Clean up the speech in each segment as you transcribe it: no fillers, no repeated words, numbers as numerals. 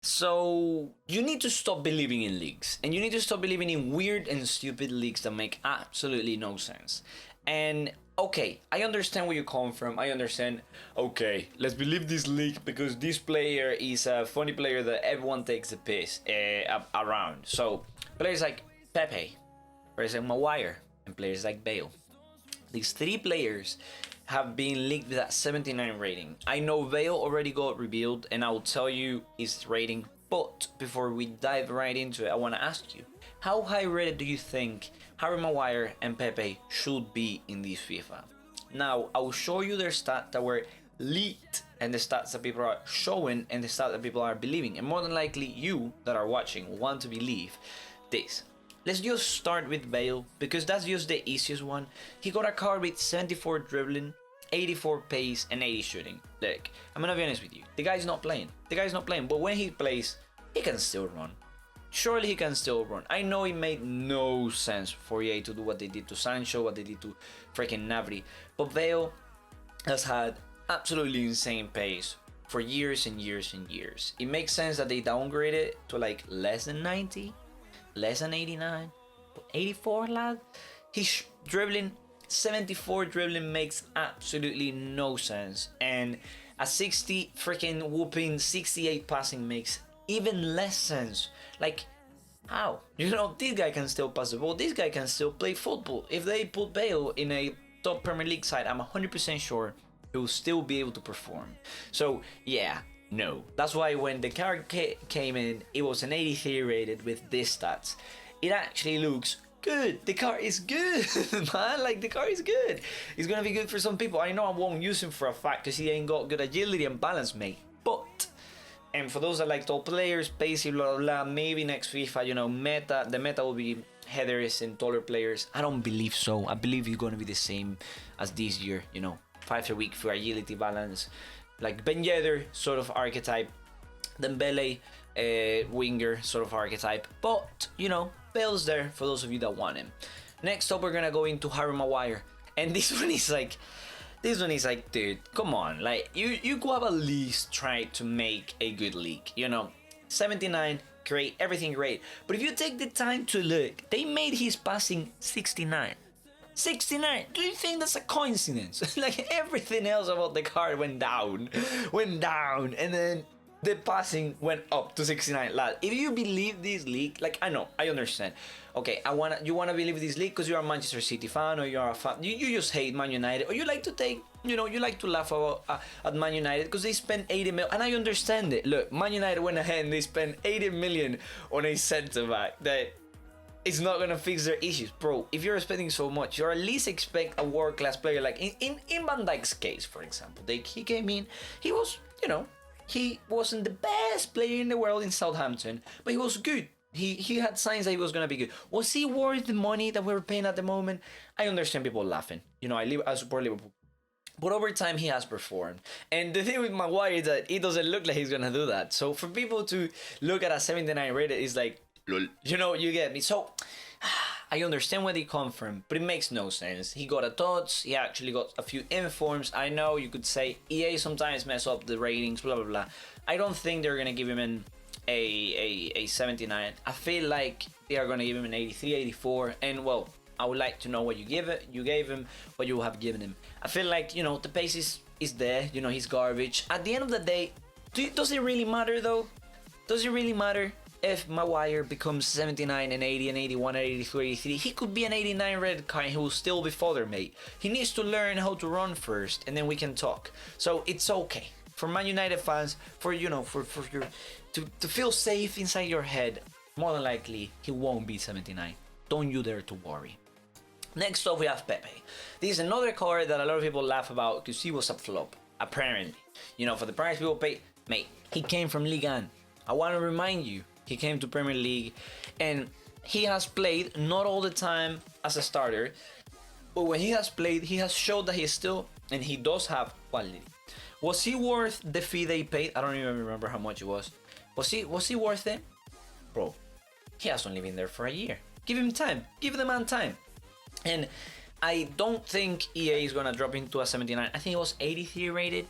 So you need to stop believing in leagues, and you need to stop believing in weird and stupid leagues that make absolutely no sense. And okay, I understand where you come from. I understand. Okay, let's believe this league because this player is a funny player that everyone takes a piss around. So players like Pepe, players like Maguire, and players like Bale. These three players have been linked with that 79 rating. I know Bale already got revealed, and I will tell you his rating. But before we dive right into it, I want to ask you, how high rated do you think Harry Maguire and Pepe should be in this FIFA? Now, I will show you their stats that were leaked, and the stats that people are showing, and the stats that people are believing. And more than likely, you that are watching want to believe this. Let's just start with Bale, because that's just the easiest one. He got a card with 74 dribbling, 84 pace, and 80 shooting. Look, I'm gonna be honest with you. The guy's not playing. But when he plays, he can still run. Surely he can still run. I know it made no sense for EA to do what they did to Sancho, what they did to freaking Navri. But Bale has had absolutely insane pace for years and years and years. It makes sense that they downgraded it to like less than 90. Less than 89, 84 lad. He's dribbling 74 dribbling makes absolutely no sense, and a 60 freaking whooping 68 passing makes even less sense. Like, how? You know, this guy can still pass the ball, this guy can still play football. If they put Bale in a top Premier League side, I'm 100% sure he will still be able to perform. So yeah, no. That's why when the card came in, it was an 83 rated with these stats. It actually looks good. The car is good, man. Like, the car is good. It's gonna be good for some people. I know I won't use him for a fact because he ain't got good agility and balance, mate. But, and for those that like tall players, pacey, blah, blah, blah, maybe next FIFA, you know, the meta will be headers and taller players. I don't believe so. I believe it's gonna be the same as this year, you know. 5 a week for agility, balance. Like Ben Yedder sort of archetype, Dembele winger sort of archetype, but you know, Bale's there for those of you that want him. Next up, we're gonna go into Harry Maguire, and this one is like, dude, come on, like you could have at least tried to make a good league, you know. 79, great, everything great, but if you take the time to look, they made his passing 69. 69. Do you think that's a coincidence? Like, everything else about the card went down, and then the passing went up to 69. Lad, if you believe this league, like, I know, I understand. Okay, you wanna believe this league because you're a Manchester City fan, or you're a fan, you just hate Man United, or you like to take, you know, you like to laugh about at Man United because they spent 80 million, and I understand it. Look, Man United went ahead and they spent 80 million on a centre back that it's not gonna fix their issues, bro. If you're spending so much, you at least expect a world-class player. Like in Van Dijk's case, for example, he came in, he was, you know, he wasn't the best player in the world in Southampton, but he was good. He had signs that he was gonna be good. Was he worth the money that we were paying at the moment? I understand people laughing. You know, I support Liverpool. But over time, he has performed. And the thing with Maguire is that it doesn't look like he's gonna do that. So for people to look at a 79 rated is like, you know, you get me. So I understand where they come from, but it makes no sense. He got a TOTS, he actually got a few informs. I know you could say EA sometimes mess up the ratings, blah blah blah. I don't think they're gonna give him a 79. I feel like they are gonna give him an 83, 84, and well, I would like to know what you gave him, what you have given him. I feel like, you know, the pace is there, you know, he's garbage. At the end of the day, does it really matter though? Does it really matter? If Maguire becomes 79 and 80 and 81 and 83, 83, he could be an 89 red card and he will still be fodder, mate. He needs to learn how to run first, and then we can talk. So it's okay for Man United fans, for, you know, for your to feel safe inside your head. More than likely, he won't be 79. Don't you dare to worry. Next up, we have Pepe. This is another card that a lot of people laugh about because he was a flop, apparently. You know, for the price people pay, mate, he came from Ligue 1. I want to remind you, he came to Premier League, and he has played, not all the time as a starter, but when he has played, he has showed that he is still, and he does have quality. Was he worth the fee they paid? I don't even remember how much it was. Was he worth it? Bro, he has only been there for a year. Give him time. Give the man time. And I don't think EA is gonna drop into a 79. I think it was 83 rated.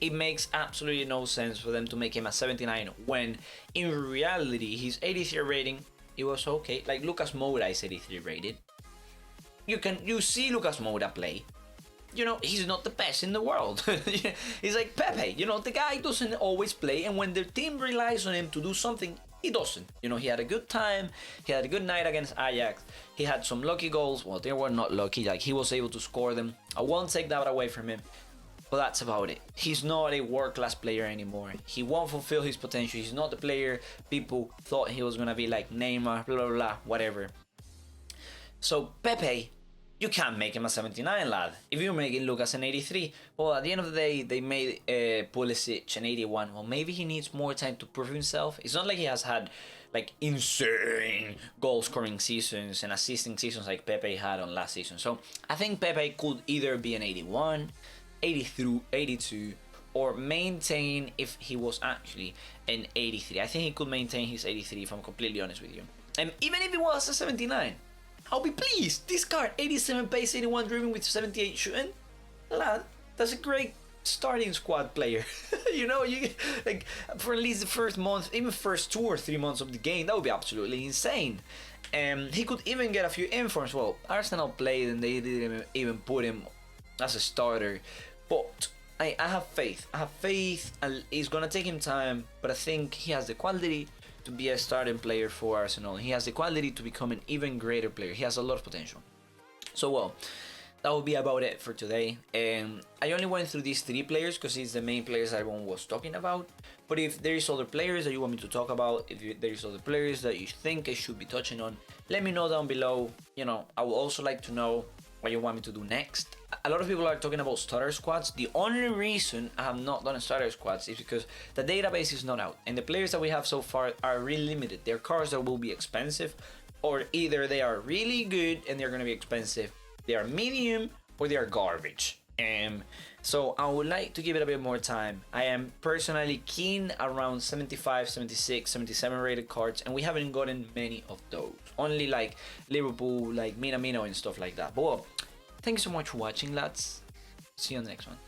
it makes absolutely no sense for them to make him a 79 when in reality his 83 rating, it was okay. Like Lucas Moura is 83 rated. You see Lucas Moura play. You know, he's not the best in the world. He's like Pepe, you know, the guy doesn't always play, and when the team relies on him to do something, he doesn't. You know, he had a good time, he had a good night against Ajax, he had some lucky goals. Well, they were not lucky, like he was able to score them. I won't take that away from him, but that's about it. He's not a world-class player anymore. He won't fulfill his potential. He's not the player people thought he was gonna be, like Neymar, blah, blah, blah, whatever. So Pepe, you can't make him a 79, lad. If you're making Lucas an 83, well, at the end of the day, they made Pulisic an 81. Well, maybe he needs more time to prove himself. It's not like he has had like insane goal-scoring seasons and assisting seasons like Pepe had on last season. So I think Pepe could either be an 81, 83, 82, or maintain if he was actually an 83. I think he could maintain his 83 if I'm completely honest with you. And even if it was a 79, I'll be pleased. This card, 87 pace, 81 dribbling with 78 shooting. Lad, that's a great starting squad player. You know, you like for at least the first month, even first 2 or 3 months of the game, that would be absolutely insane. He could even get a few informs. Well, Arsenal played and they didn't even put him as a starter. But I have faith. I have faith. It's gonna take him time, but I think he has the quality to be a starting player for Arsenal. He has the quality to become an even greater player. He has a lot of potential. So, well, that will be about it for today. I only went through these 3 players because it's the main players everyone was talking about. But if there is other players that you want me to talk about, if there is other players that you think I should be touching on, let me know down below. You know, I would also like to know what you want me to do next. A lot of people are talking about starter squads. The only reason I have not done starter squads is because the database is not out, and the players that we have so far are really limited. They're cards that will be expensive, or either they are really good and they're going to be expensive, they are medium, or they are garbage. So I would like to give it a bit more time. I am personally keen around 75, 76, 77 rated cards, and we haven't gotten many of those. Only like Liverpool, like Minamino and stuff like that. But well, thanks so much for watching, lads. See you on the next one.